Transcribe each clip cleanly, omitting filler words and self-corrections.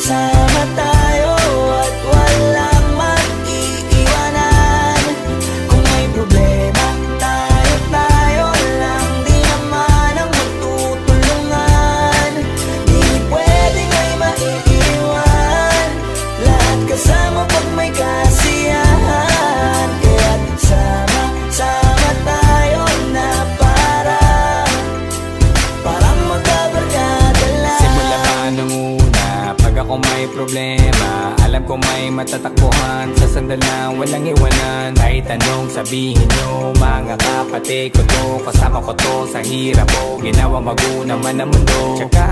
sama tayo at walang mag-iiwanan. Kung may problema, tayo lang, di naman ang magtutulungan. Di pwedeng may maiiwan, lahat kasama pag may kasiyahan. Kaya't sama tayo na parang magkabarkada lang. Simula pa nung una, pag ako may problema, alam ko may matatakbuhan. Sa sandal na walang iwanan, kahit anong sabihin nyo, mga kapatid ko to, kasama ko to sa hirap ko, ginawa magunang man ang mundo. Tsaka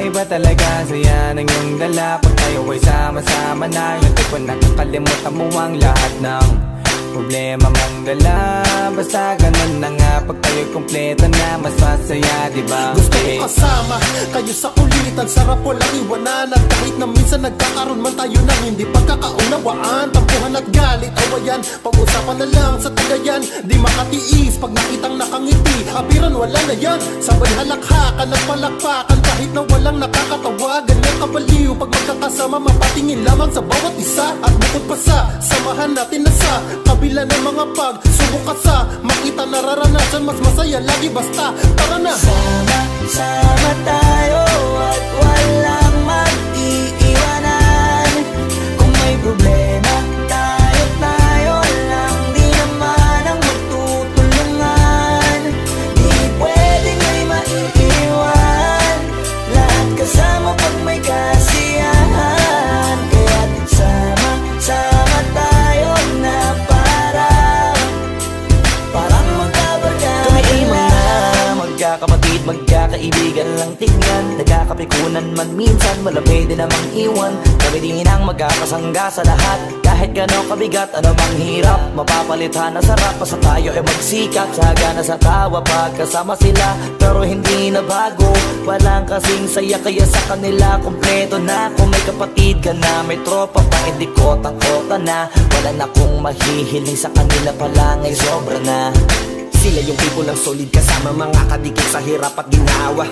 iba talaga saya ng iyong dala, pag tayo ay sama-sama na, yung tipo nakakalimutan mo ang lahat ng problema mong dala. Basta ganun na nga, pag tayo'y kompleto na, mas masaya, diba? Gusto ko kasama kayo sa kulitan, sarap walang iwanan. At kahit na minsan nagkakaroon man tayo ng hindi pagkakaunawaan, tampuhan at galit, awayan, pag-usapan na lang sa tagayan. Di makatiis pag nakitang nakangiti, apiran wala na yan. Sabay halakhakan at palakpakan, kahit na walang nakakatawa. Ganyan kabaliw pag magkakasama, mapatingin lamang sa bawat isa. At bukod pa sa samahan natin na sa kabila ng mga pagsubok at sa makita nararanasan, mas masaya lagi basta tara na. Sama tayo at walang mag-iiwanan. Kung may problema, tayo lang, di naman ang magtutulungan. Di pwedeng may maiiwan, lahat kasama pag may kasiyahan. Kaya't sama tayo na parang magkabarkada. Kami ay mga magkakapatid, magkakaibigan lang tingnan, nagkakapikunan man minsan, wala pwede namang iwan. Kami din ang magkakasangga sa lahat, kahit gano'ng kabigat, anumang hirap, mapapalitan na sarap. Basta tayo ay magsikap, sagana sa tawa pagkasama sila, pero hindi na bago, walang kasing saya. Kaya sa kanila kompleto na, kung may kapatid ka na, may tropa pa, hindi kota-kota na. Wala na kong mahihiling sa kanila pa lang ay sobra na. Sila yung people ng solid, kasama mga kadikit sa hirap at ginawa.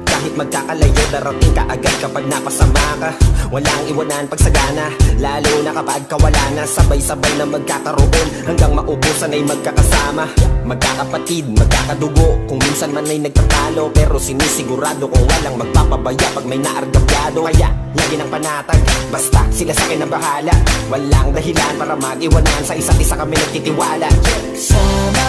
Kahit magkakalayo, darating ka agad kapag napasama ka. Walang iwanan pag sagana, lalo na kapag kawala na. Sabay-sabay na magkakaroon, hanggang maubusan ay magkakasama. Magkakapatid, magkakadugo, kung minsan man ay nagtatalo, pero sinisigurado kung walang magpapabaya pag may naargabyado. Kaya lagi ng panatag, basta sila sa akin na bahala. Walang dahilan para mag-iwanan, sa isa't isa kami nagtitiwala. Sama